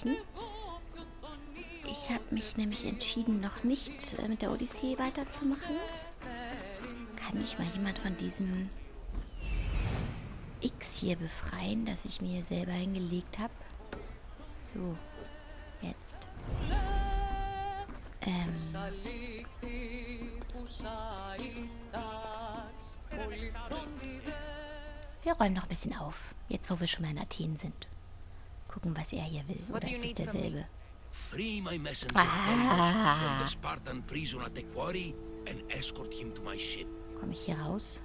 sprechen. Ich habe mich nämlich entschieden, noch nicht mit der Odyssee weiterzumachen. Kann mich mal jemand von diesem X hier befreien, das ich mir selber hingelegt habe? So, jetzt. Wir räumen noch ein bisschen auf, jetzt wo wir schon mal in Athen sind. Gucken, was er hier will. Oder ist es derselbe? Free my messenger from the Spartan prison at the quarry and escort him to my ship. Komme ich hier raus?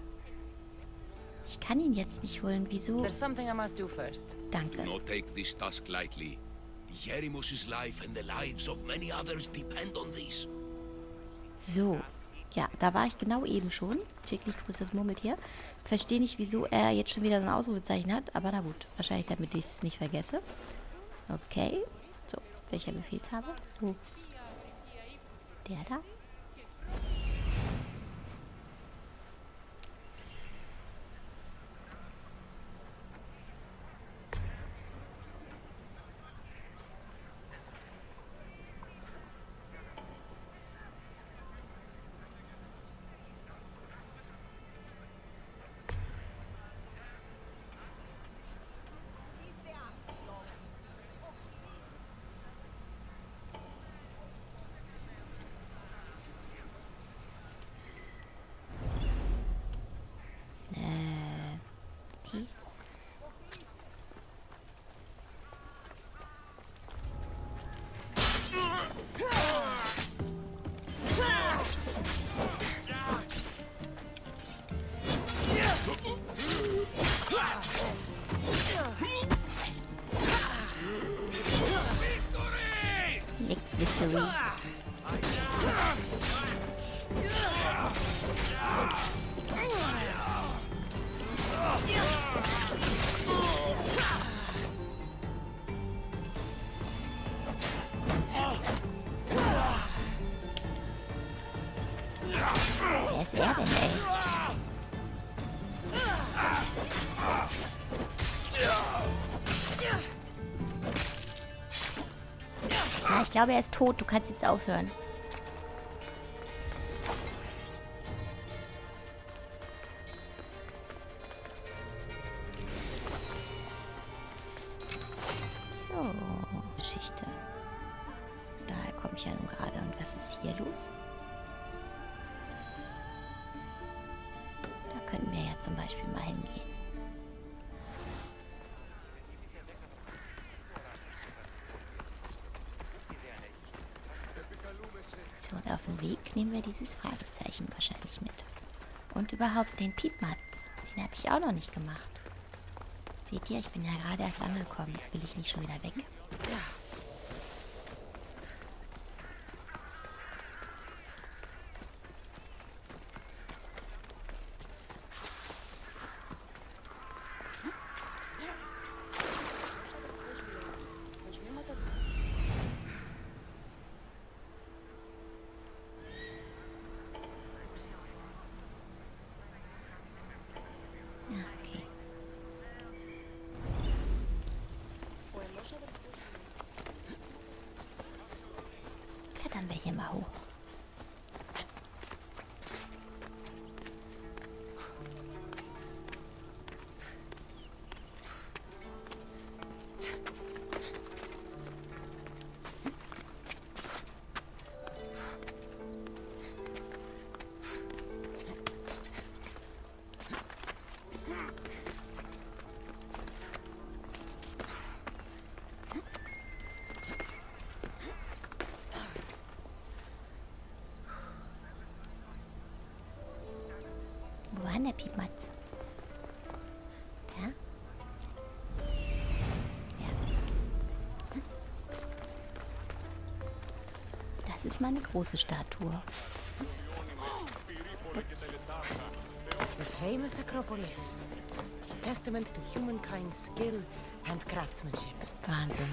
Ich kann ihn jetzt nicht holen. Wieso? There's something I must do first. Danke. Do not take this task lightly. Hieromus's life and the lives of many others depend on this. So. Ja, da war ich genau eben schon. Wirklich grüßes Murmeltier. Verstehe nicht, wieso er jetzt schon wieder so ein Ausrufezeichen hat. Aber na gut. Wahrscheinlich, damit ich es nicht vergesse. Okay. So. Welcher Befehlshaber? Oh. Der da? Okay. Next victory. Wer ist er denn, ey? Ja, ich glaube, er ist tot. Du kannst jetzt aufhören. So, Geschichte. Daher komme ich ja nun gerade. Und was ist hier los? Da könnten wir ja zum Beispiel mal hingehen. So, und auf dem Weg nehmen wir dieses Fragezeichen wahrscheinlich mit. Und überhaupt den Piepmatz. Den habe ich auch noch nicht gemacht. Seht ihr, ich bin ja gerade erst angekommen. Will ich nicht schon wieder weg? Klettern wir hier mal hoch. Wo war denn der Piepmatz? Ja? Ja. Das ist mal eine große Statue. Ups. The famous Acropolis. A testament to humankind's skill and craftsmanship. Wahnsinn.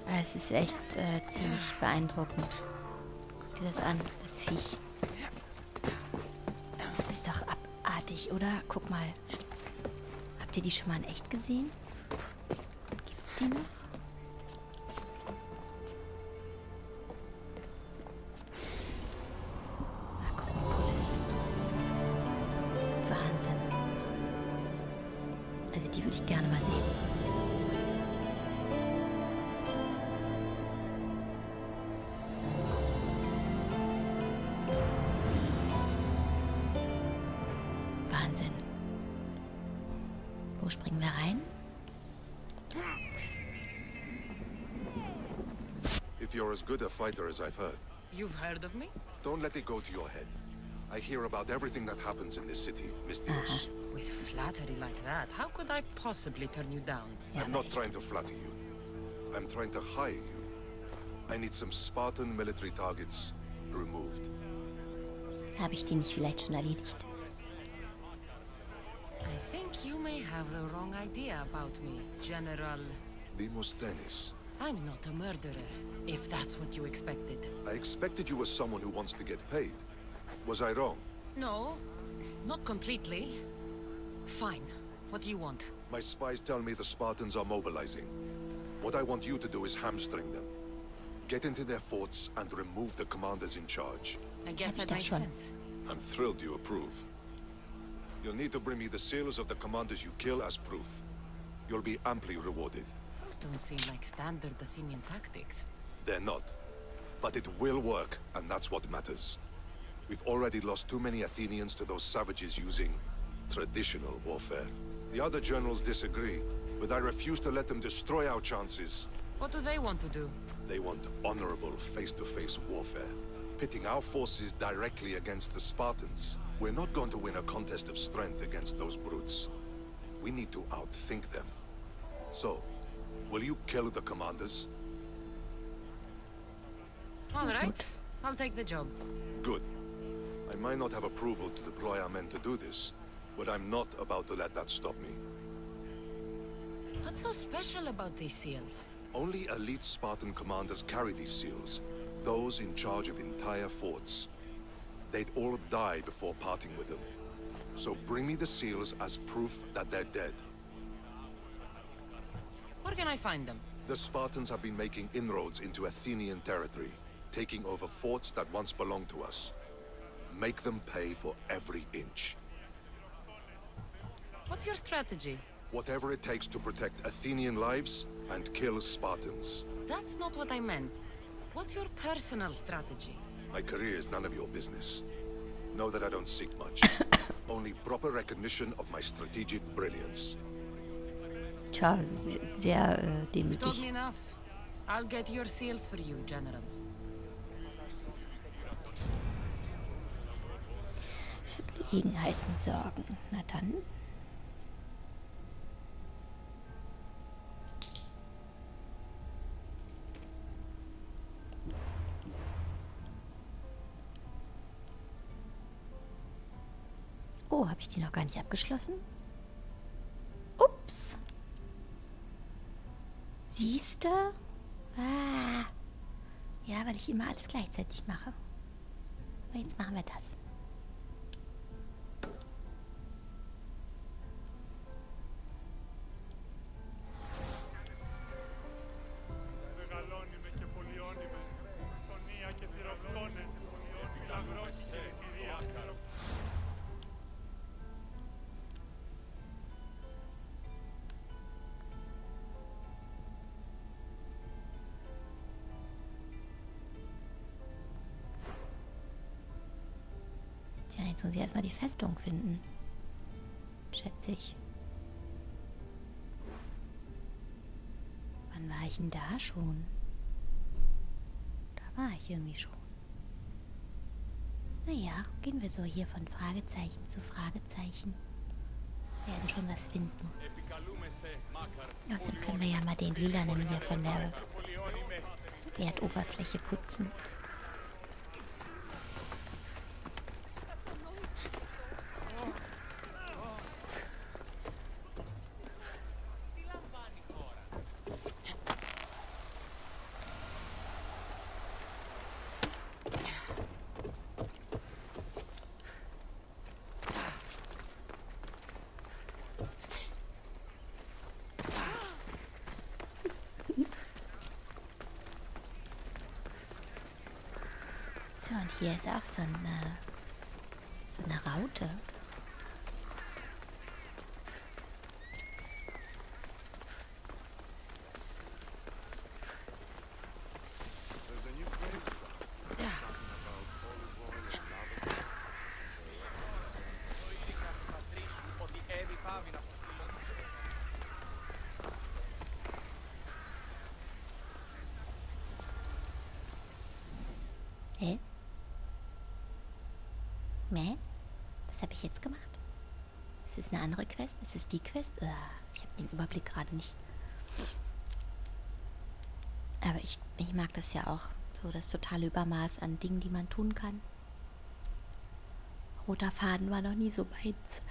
Es ist echt ziemlich beeindruckend. Guck dir das an, das Viech. Das ist doch abartig, oder? Guck mal. Habt ihr die schon mal in echt gesehen? Gibt's die noch? Akropolis. Wahnsinn. Also die würde ich gerne mal sehen. Wahnsinn. Wo springen wir rein? If you're as good a fighter as I've heard, You've heard of me? don't let it go to your head. I hear about everything that happens in this city, Mysteries. With flattery like that, how could I possibly turn you down? Ja, I'm aber not echt. trying to flatter you. I'm trying to hire you. I need some Spartan military targets removed. Habe ich die nicht vielleicht schon erledigt? I think you may have the wrong idea about me, General. Demosthenes. I'm not a murderer, if that's what you expected. I expected you as someone who wants to get paid. Was I wrong? No, not completely. Fine. What do you want? My spies tell me the Spartans are mobilizing. What I want you to do is hamstring them. Get into their forts and remove the commanders in charge. I guess Hab ich that doch makes schon. sense. I'm thrilled you approve. You'll need to bring me the seals of the commanders you kill as proof. You'll be amply rewarded. Those don't seem like standard Athenian tactics. They're not. But it will work, and that's what matters. We've already lost too many Athenians to those savages using traditional warfare. The other generals disagree, but I refuse to let them destroy our chances. What do they want to do? They want honorable face-to-face warfare, pitting our forces directly against the Spartans. We're not going to win a contest of strength against those brutes. We need to outthink them. So, will you kill the commanders? All right, I'll take the job. Good. I might not have approval to deploy our men to do this, but I'm not about to let that stop me. What's so special about these seals? Only elite Spartan commanders carry these seals, those in charge of entire forts. They'd all die before parting with them. So bring me the seals as proof that they're dead. Where can I find them? The Spartans have been making inroads into Athenian territory, taking over forts that once belonged to us. Make them pay for every inch. What's your strategy? Whatever it takes to protect Athenian lives and kill Spartans. That's not what I meant. What's your personal strategy? My career is none of your business. Know that I don't seek much. Only proper recognition of my strategic brilliance. Tja, sehr You've told demütig. me enough. I'll get your seals for you, General. Für Gelegenheiten sorgen. Na dann. Oh, habe ich die noch gar nicht abgeschlossen? Ups. Siehste? Ah. Ja, weil ich immer alles gleichzeitig mache. Aber jetzt machen wir das. Tja, jetzt muss ich erstmal die Festung finden. Schätze ich. Wann war ich denn da schon? Da war ich irgendwie schon. Naja, gehen wir so hier von Fragezeichen zu Fragezeichen. Wir werden schon was finden. Außerdem können wir ja mal den Lilanen hier von der Erdoberfläche putzen. So, und hier ist auch so eine Raute. Hä? Nee? Was habe ich jetzt gemacht? Ist es eine andere Quest? Ist es die Quest? Ich habe den Überblick gerade nicht. Aber ich mag das ja auch. So das totale Übermaß an Dingen, die man tun kann. Roter Faden war noch nie so meins.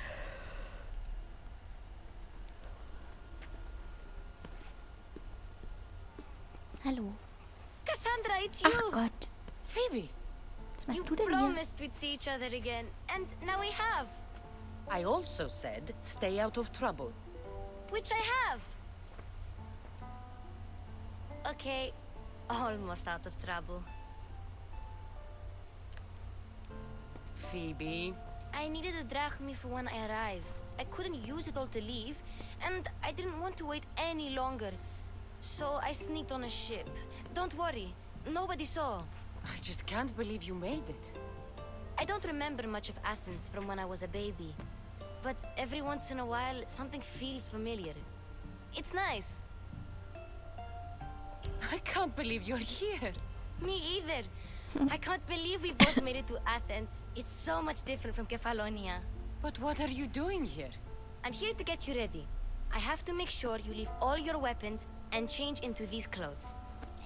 Hallo. Cassandra, it's you. Ach Gott. Phoebe, Was machst You du denn hier? promised we'd see each other again, and now we have. I also said stay out of trouble. Which I have. Okay, almost out of trouble. Phoebe, I needed a drachmi for when I arrived. I couldn't use it all to leave, and I didn't want to wait any longer. So I sneaked on a ship. Don't worry, nobody saw. I just can't believe you made it. I don't remember much of Athens from when I was a baby. But every once in a while, something feels familiar. It's nice. I can't believe you're here. Me either. I can't believe we both made it to Athens. It's so much different from Kefalonia. But what are you doing here? I'm here to get you ready. I have to make sure you leave all your weapons and change into these clothes.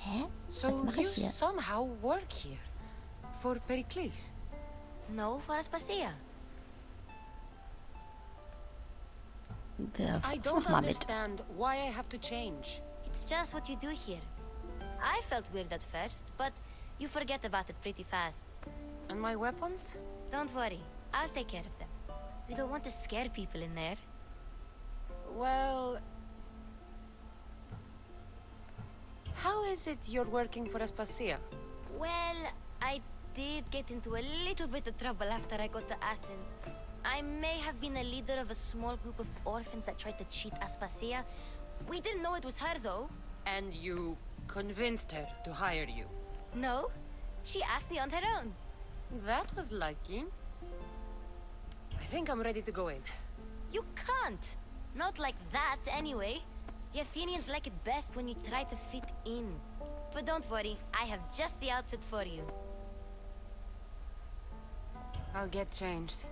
Hä? So Was mache you ich hier? somehow work here. For Pericles. No, for Aspasia. I don't Mach mal mit. understand why I have to change. It's just what you do here. I felt weird at first, but you forget about it pretty fast. And my weapons? Don't worry, I'll take care of them. We don't want to scare people in there. Well... How is it you're working for Aspasia? Well, I did get into a little bit of trouble after I got to Athens. I may have been a leader of a small group of orphans that tried to cheat Aspasia. We didn't know it was her, though. And you convinced her to hire you? No, she asked me on her own. That was lucky. I think I'm ready to go in. You can't. Not like that, anyway. The Athenians like it best when you try to fit in. But don't worry, I have just the outfit for you. I'll get changed.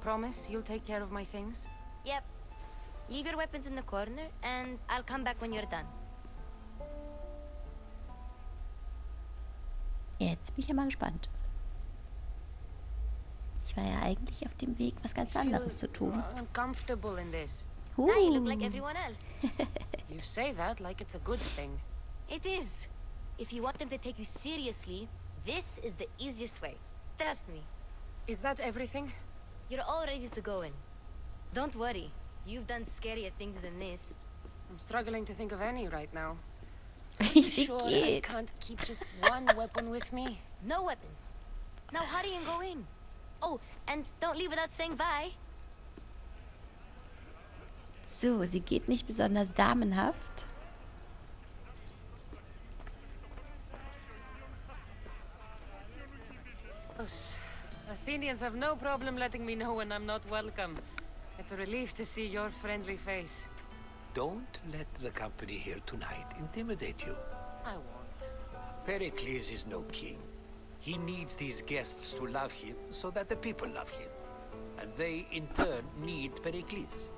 Promise you'll take care of my things? Yep. Leave your weapons in the corner, and I'll come back when you're done. Jetzt bin ich ja mal gespannt. Ich war ja eigentlich auf dem Weg, was ganz I feel anderes zu tun. uncomfortable in this. Now you look like everyone else. You say that like it's a good thing. It is. If you want them to take you seriously, this is the easiest way. Trust me. Is that everything? You're all ready to go in. Don't worry. You've done scarier things than this. I'm struggling to think of any right now. Wie You sie sure I geht. can't keep just one weapon with me? No weapons. Now hurry and go in. Oh, and don't leave without saying bye. So, sie geht nicht besonders damenhaft. Those Athenians have no problem letting me know when I'm not welcome. It's a relief to see your friendly face. Don't let the company here tonight intimidate you. I won't. Pericles is no king. He needs these guests to love him so that the people love him. And they, in turn, need Pericles.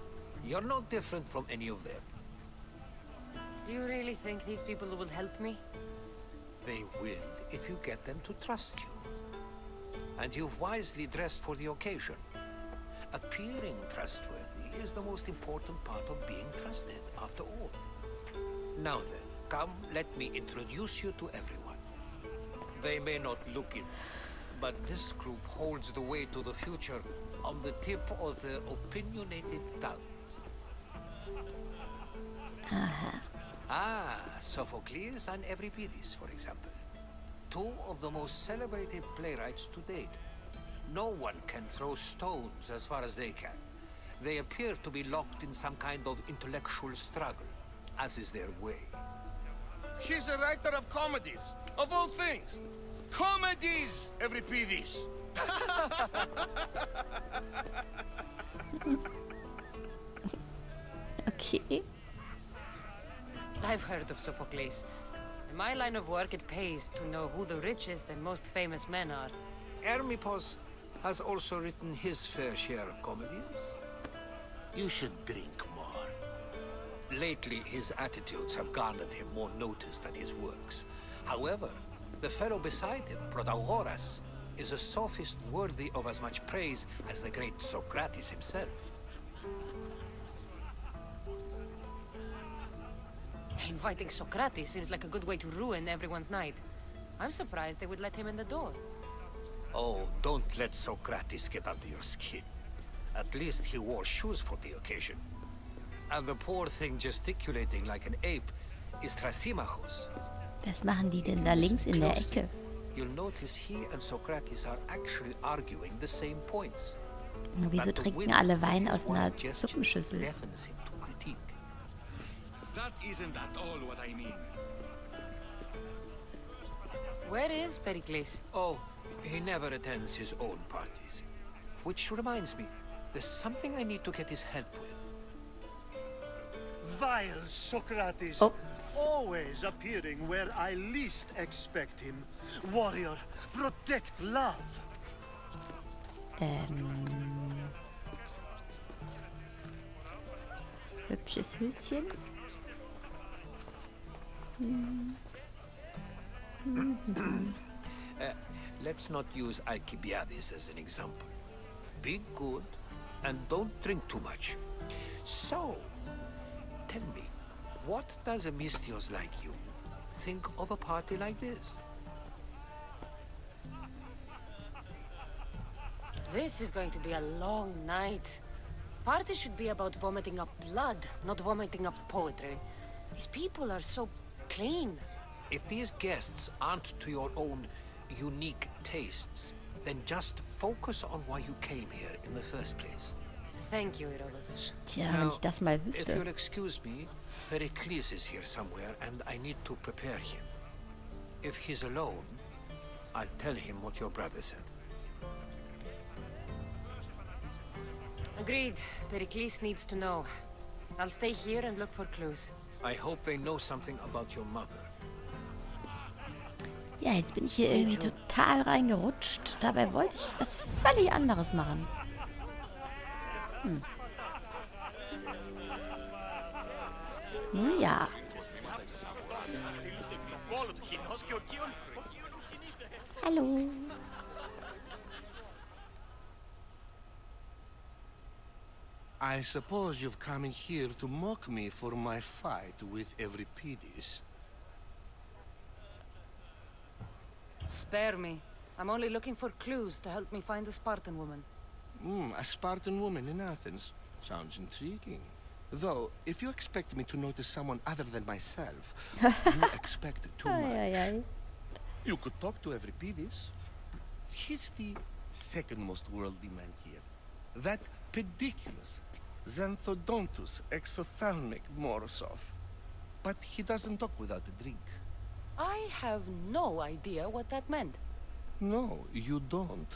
You're no different from any of them. Do you really think these people will help me? They will if you get them to trust you. And you've wisely dressed for the occasion. Appearing trustworthy is the most important part of being trusted, after all. Now then, come, let me introduce you to everyone. They may not look it, but this group holds the way to the future on the tip of their opinionated tongues. Aha. Ah, Sophocles and Euripides, for example. two of the most celebrated playwrights to date. No one can throw stones as far as they can. They appear to be locked in some kind of intellectual struggle, as is their way. He's a writer of comedies, of all things. Comedies, Euripides. Okay. I've heard of Sophocles. In my line of work, it pays to know who the richest and most famous men are. Hermippos has also written his fair share of comedies. You should drink more. Lately, his attitudes have garnered him more notice than his works. However, the fellow beside him, Protagoras, is a sophist worthy of as much praise as the great Socrates himself. Inviting Socrates seems like a good way to ruin everyone's night. I'm surprised they would let him in the door. Oh, don't let Socrates get under your skin. At least he wore shoes for the occasion. And the poor thing gesticulating like an ape is Thrasymachos. Was machen die denn da links in der Closely, Ecke? you'll notice he and Socrates are actually arguing the same points. Wieso But the trinken wind alle of Wein his aus einer wild gestures Suppenschüssel? deafens him to critique. That isn't at all what I mean. Where is Pericles? Oh, he never attends his own parties. Which reminds me, there's something I need to get his help with. Vile Socrates, Oops. always appearing where I least expect him. Warrior, protect love. Hübsches Höschen. Let's not use Alcibiades as an example. Be good and don't drink too much. So, tell me, what does a Mystios like you think of a party like this? This is going to be a long night. Parties should be about vomiting up blood, not vomiting up poetry. These people are so clean. If these guests aren't to your own unique tastes, then just focus on why you came here in the first place. Thank you, Herodotus. Tja, wenn ich das mal If wüsste. you'll excuse me, Pericles is here somewhere and I need to prepare him. If he's alone, I'll tell him what your brother said. Agreed. Pericles needs to know. I'll stay here and look for clues. I hope they know something about your mother. Ja, jetzt bin ich hier irgendwie total reingerutscht. Dabei wollte ich was völlig anderes machen. Nun ja. Hallo. I suppose you've come in here to mock me for my fight with Euripides. Spare me. I'm only looking for clues to help me find a Spartan woman. A Spartan woman in Athens. Sounds intriguing. Though, if you expect me to notice someone other than myself, you expect too much. Ai, ai. You could talk to Euripides. He's the second most worldly man here. That pediculous, Xanthodontus exophthalmic Morosov. But he doesn't talk without a drink. I have no idea what that meant. No, you don't.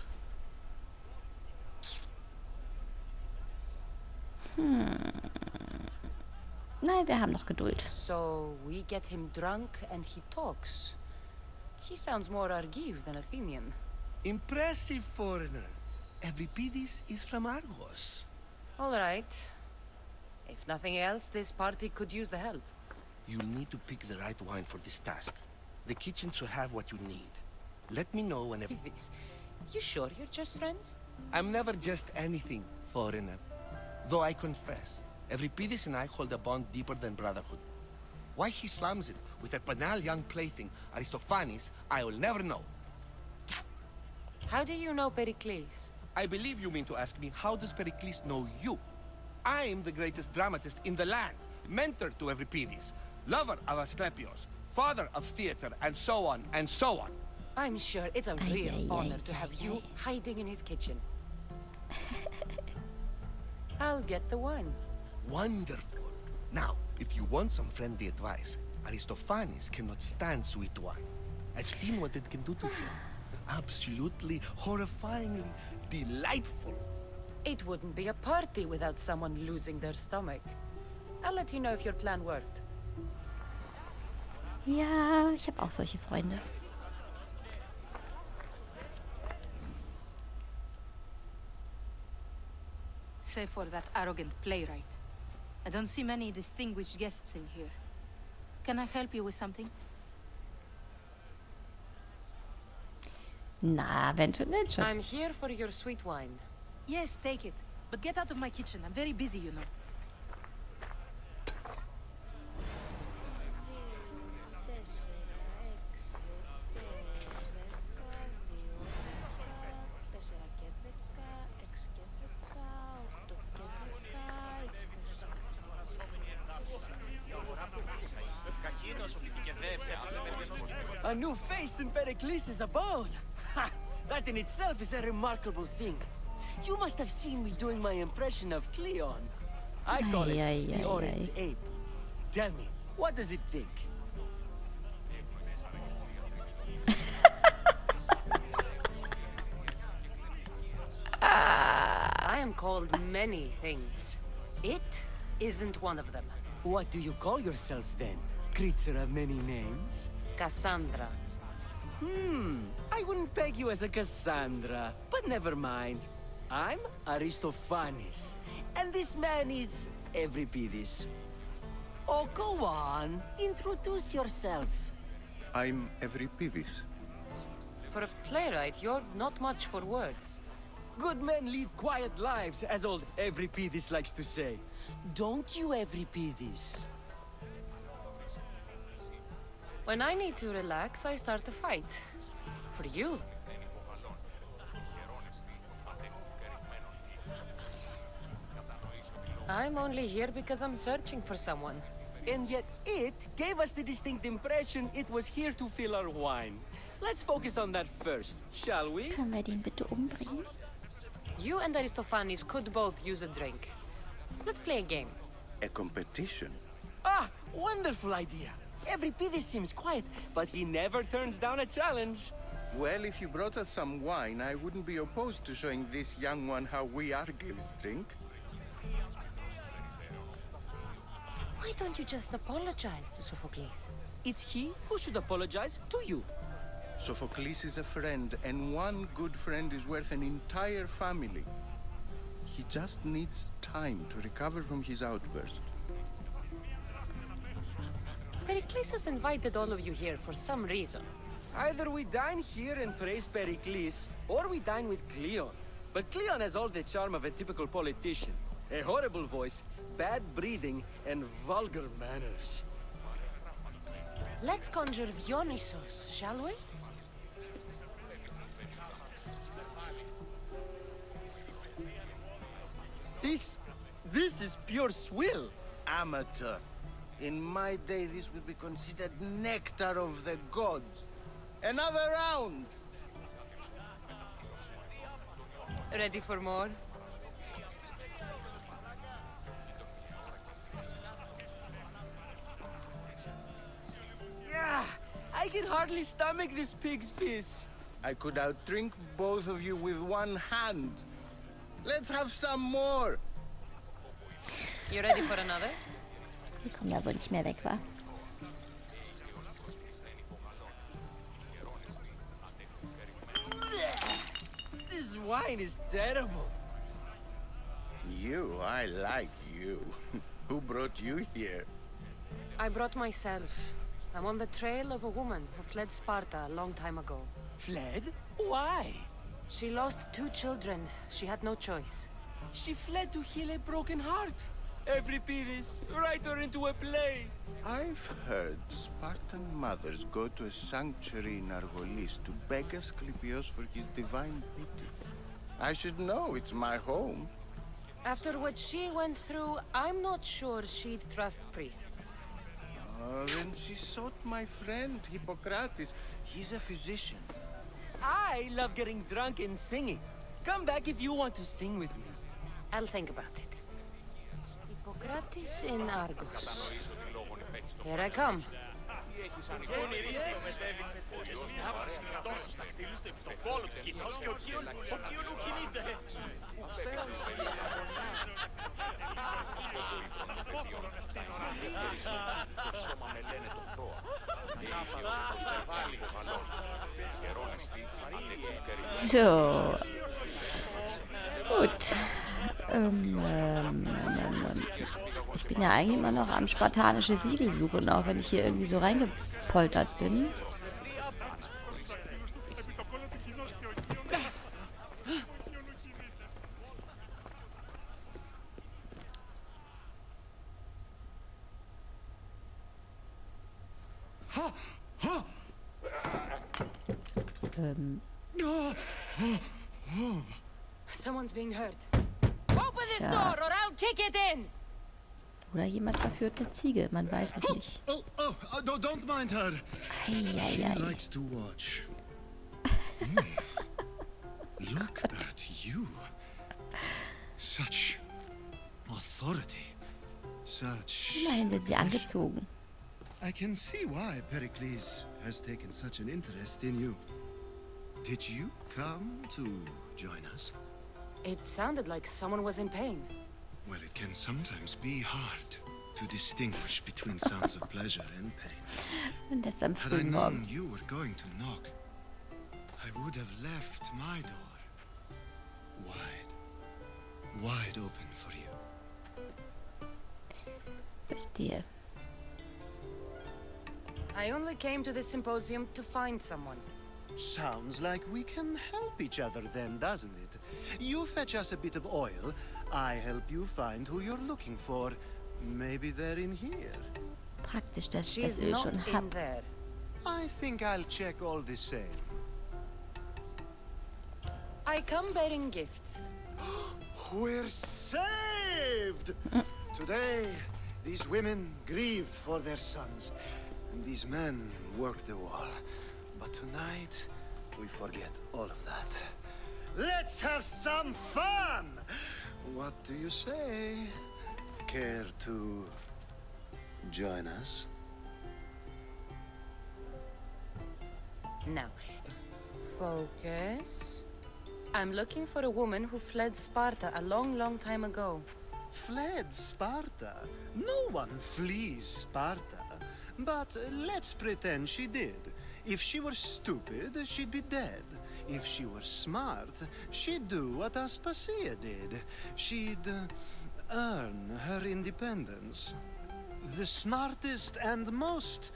Nein, wir haben noch Geduld. So, we get him drunk and he talks. He sounds more Argive than Athenian. Impressive foreigner. Euripides is from Argos. All right. If nothing else, this party could use the help. You'll need to pick the right wine for this task. The kitchen should have what you need. Let me know whenever... This. You sure you're just friends? I'm never just anything, foreigner. Though I confess, Euripides and I hold a bond deeper than brotherhood. Why he slams it with a banal young plaything, Aristophanes, I will never know. How do you know Pericles? I believe you mean to ask me, how does Pericles know you? I'm the greatest dramatist in the land, mentor to Euripides, lover of Asclepios, father of theater, and so on, and so on. I'm sure it's a Ay, real ay, honor ay, to have ay, you ay. hiding in his kitchen. I'll get the wine. Wonderful. Now, if you want some friendly advice, Aristophanes cannot stand sweet wine. I've seen what it can do to him. Absolutely, horrifyingly delightful. It wouldn't be a party without someone losing their stomach. I'll let you know if your plan worked. Ja, ich habe auch solche Freunde. Save for that arrogant playwright. I don't see many distinguished guests in here. Can I help you with something? Na, wenn schon, wenn schon. I'm here for your sweet wine. Yes, take it. But get out of my kitchen. I'm very busy, you know. A new face in Pericles' abode! Ha! That in itself is a remarkable thing. You must have seen me doing my impression of Cleon. I call it Ay, ay, the ay, orange ay. ape. Tell me, what does it think? I am called many things. It isn't one of them. What do you call yourself then? Creature of many names? Cassandra. I wouldn't peg you as a Cassandra, but never mind. I'm Aristophanes, and this man is Euripides. Oh, go on. Introduce yourself. I'm Euripides. For a playwright, you're not much for words. Good men lead quiet lives, as old Euripides likes to say. Don't you, Euripides? When I need to relax, I start a fight. For you. I'm only here because I'm searching for someone. And yet it gave us the distinct impression it was here to fill our wine. Let's focus on that first, shall we? Können wir den bitte umbringen? You and Aristophanes could both use a drink. Let's play a game. A competition? Ah, wonderful idea. Euripides seems quiet, but he never turns down a challenge. Well, if you brought us some wine, I wouldn't be opposed to showing this young one how we Argives drink. Why don't you just apologize to Sophocles? It's he who should apologize to you. Sophocles is a friend, and one good friend is worth an entire family. He just needs time to recover from his outburst. Pericles has invited all of you here for some reason. Either we dine here and praise Pericles, or we dine with Cleon. But Cleon has all the charm of a typical politician. A horrible voice, bad breeding, and vulgar manners. Let's conjure Dionysos, shall we? This is pure swill. Amateur. In my day, this would be considered nectar of the gods. Another round! Ready for more? Yeah, I can hardly stomach this pig's piss. I could outdrink both of you with one hand. Let's have some more! You ready for another? Die kommen ja wohl nicht mehr weg, wa? This wine is terrible. You, I like you. Who brought you here? I brought myself. I'm on the trail of a woman who fled Sparta a long time ago. Fled? Why? She lost 2 children. She had no choice. She fled to heal a broken heart. Euripides, write her into a play. I've heard Spartan mothers go to a sanctuary in Argolis to beg Asclepios for his divine pity. I should know, it's my home. After what she went through, I'm not sure she'd trust priests. Then she sought my friend, Hippocrates. He's a physician. I love getting drunk and singing. Come back if you want to sing with me. I'll think about it. Hippocrates in Argos. Here I come. So. Gut. Ich bin ja eigentlich immer noch am spartanische Siegel suchen, auch wenn ich hier irgendwie so reingepoltert bin. Someone's being hurt. Open this door or I'll kick it in. Oder jemand verführt eine Ziege, man weiß es nicht. Don't mind her. She likes to watch. Look at you. Such authority. Such... Immerhin sind sie angezogen. I can see why Pericles has taken such an interest in you. Did you come to join us? It sounded like someone was in pain. Well, it can sometimes be hard to distinguish between sounds of pleasure and pain. Und das am Had I frühen known Morgen. you were going to knock, I would have left my door wide open for you. Verstehe. I only came to this symposium to find someone. Sounds like we can help each other then, doesn't it? You fetch us a bit of oil, I help you find who you're looking for. Maybe they're in here. Praktisch, dass ich das She's Öl not schon in hab. there. I think I'll check all the same. I come bearing gifts. We're saved! Today, these women grieved for their sons, and these men worked the wall. But tonight, we forget all of that. Let's have some fun! What do you say? Care to join us? Now, focus. I'm looking for a woman who fled Sparta a long, long time ago. Fled Sparta? No one flees Sparta. But let's pretend she did. If she were stupid, she'd be dead. If she were smart, she'd do what Aspasia did. She'd earn her independence. The smartest and most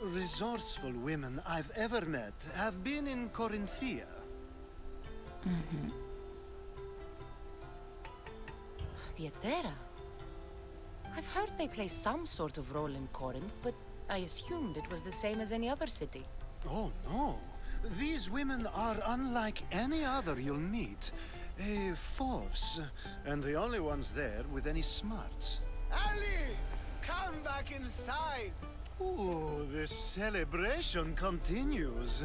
resourceful women I've ever met have been in Corinthia. Theatera? I've heard they play some sort of role in Corinth, but I assumed it was the same as any other city. Oh, no. These women are unlike any other you'll meet. A force, and the only ones there with any smarts. Ali! Come back inside! Ooh, the celebration continues.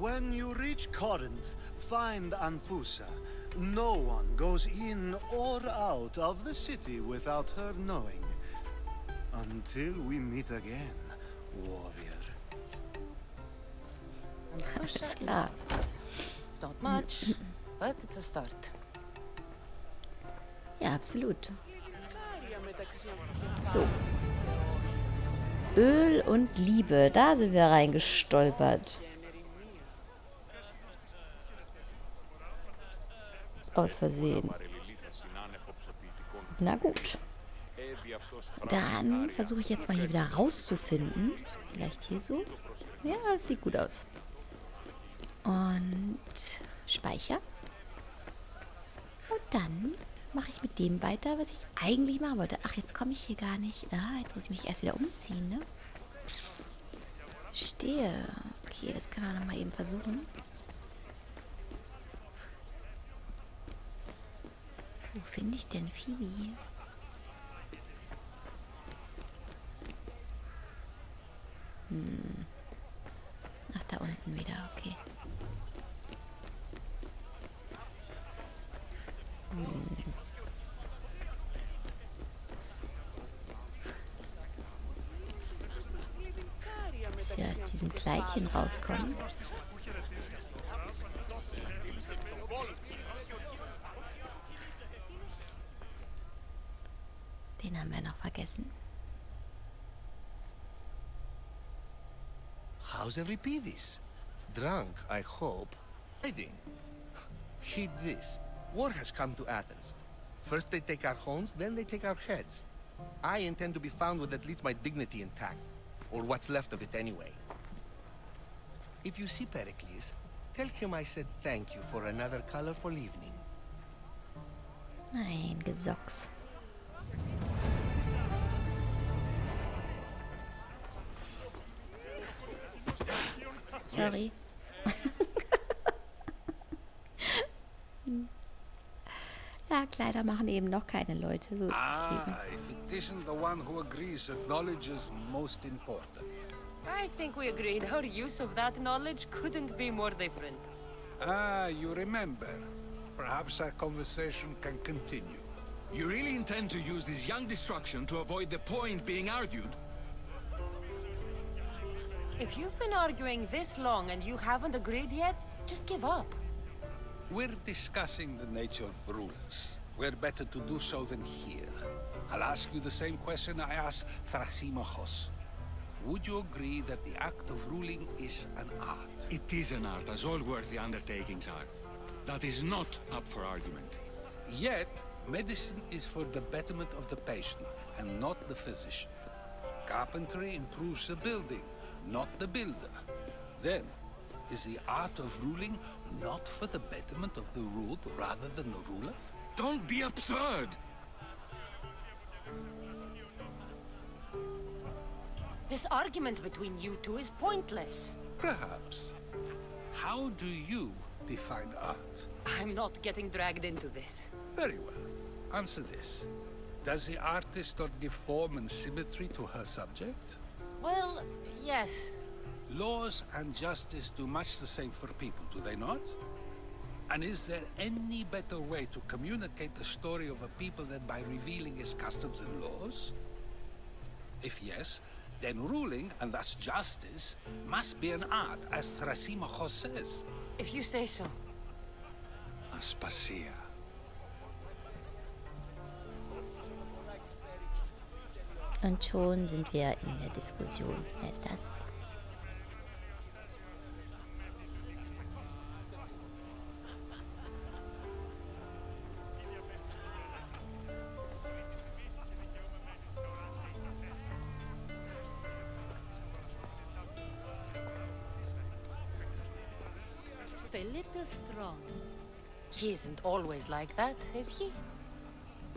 When you reach Corinth, find Anfusa. No one goes in or out of the city without her knowing. Until we meet again, warrior. Anthusha Klar. It's not much, but it's a start. Ja, absolut. So. Öl und Liebe. Da sind wir reingestolpert. Aus Versehen. Na gut. Dann versuche ich jetzt mal hier wieder rauszufinden. Vielleicht hier so. Ja, das sieht gut aus. Und Speicher. Und dann mache ich mit dem weiter, was ich eigentlich machen wollte. Ach, jetzt komme ich hier gar nicht. Ah, jetzt muss ich mich erst wieder umziehen, ne? Stehe. Okay, das kann man nochmal eben versuchen. Wo finde ich denn Phoebe? Ach, da unten wieder, okay. Dass wir aus diesem Kleidchen rauskommen. Den haben wir noch vergessen. How's Euripides? Drunk, I hope. Hiding. Heed this. War has come to Athens. First they take our homes, then they take our heads. I intend to be found with at least my dignity intact. Or what's left of it anyway. If you see Pericles, tell him I said thank you for another colorful evening. Nein, Gesocks. Sorry. Ja, Kleider machen eben noch keine Leute. So ist das Leben. If it isn't the one who agrees that knowledge is most important. I think we agreed our use of that knowledge couldn't be more different. Ah, you remember. Perhaps our conversation can continue. You really intend to use this young destruction to avoid the point being argued? If you've been arguing this long and you haven't agreed yet, just give up. We're discussing the nature of rulers. Where better to do so than here? I'll ask you the same question I asked Thrasymachos. Would you agree that the act of ruling is an art? It is an art, as all worthy undertakings are. That is not up for argument. Yet, medicine is for the betterment of the patient, and not the physician. Carpentry improves the building, not the builder. Then, is the art of ruling not for the betterment of the ruled rather than the ruler? Don't be absurd! This argument between you two is pointless. Perhaps. How do you define art? I'm not getting dragged into this. Very well. Answer this. Does the artist not give form and symmetry to her subject? Well, yes. Laws and justice do much the same for people, do they not? And is there any better way to communicate the story of a people than by revealing its customs and laws? If yes, then ruling, and thus justice, must be an art, as Thrasymachos says. If you say so. Aspasia. Und schon sind wir in der Diskussion. Wer ist das? A little strong. He isn't always like that, is he?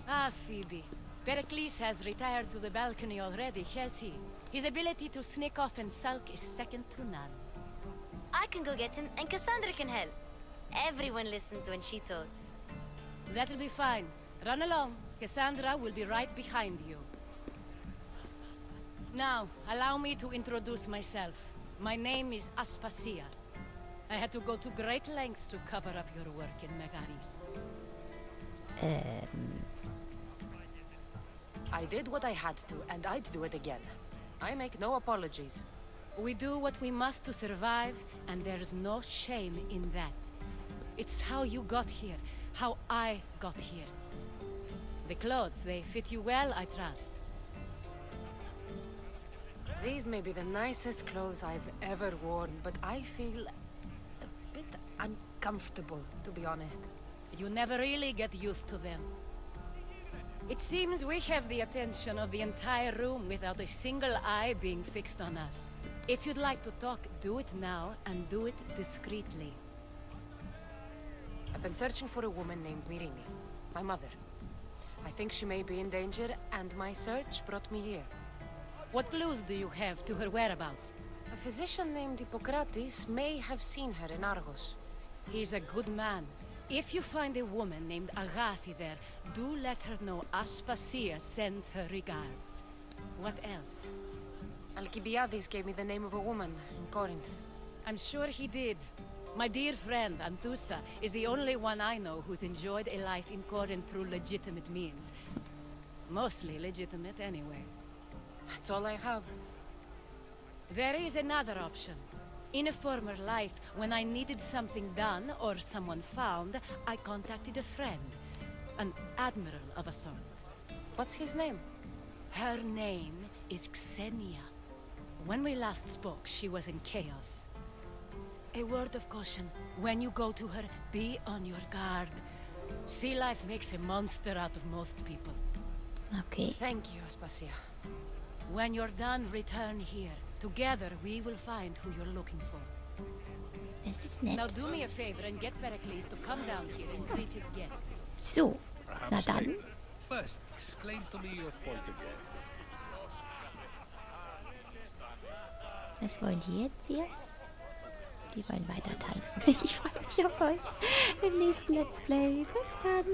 Ah, Phoebe. Pericles has retired to the balcony already, has he? His ability to sneak off and sulk is second to none. I can go get him, and Cassandra can help. Everyone listens when she talks. That'll be fine. Run along. Cassandra will be right behind you. Now, allow me to introduce myself. My name is Aspasia. I had to go to great lengths to cover up your work in Megaris. I did what I had to, and I'd do it again. I make no apologies. We do what we must to survive, and there's no shame in that. It's how you got here, how I got here. The clothes, they fit you well, I trust. These may be the nicest clothes I've ever worn, but I feel a bit uncomfortable, to be honest. You never really get used to them. It seems we have the attention of the entire room without a single eye being fixed on us. If you'd like to talk, do it now, and do it discreetly. I've been searching for a woman named Myrine, my mother. I think she may be in danger, and my search brought me here. What clues do you have to her whereabouts? A physician named Hippocrates may have seen her in Argos. He's a good man. If you find a woman named Agathi there, do let her know Aspasia sends her regards. What else? Alcibiades gave me the name of a woman in Corinth. I'm sure he did. My dear friend, Anthusa, is the only one I know who's enjoyed a life in Corinth through legitimate means. Mostly legitimate, anyway. That's all I have. There is another option. In a former life, when I needed something done or someone found, I contacted a friend. An admiral of a sort. What's his name? Her name is Xenia. When we last spoke, she was in chaos. A word of caution. When you go to her, be on your guard. Sea life makes a monster out of most people. Okay. Thank you, Aspasia. When you're done, return here. Together, we will find who you're looking for. Das ist nett. Now do me a favor and get Pericles to come down here and greet his guests. So, na dann. First, explain to me your point again. Was wollen die jetzt hier? Die wollen weiter tanzen. Ich freue mich auf euch im nächsten Let's Play. Bis dann.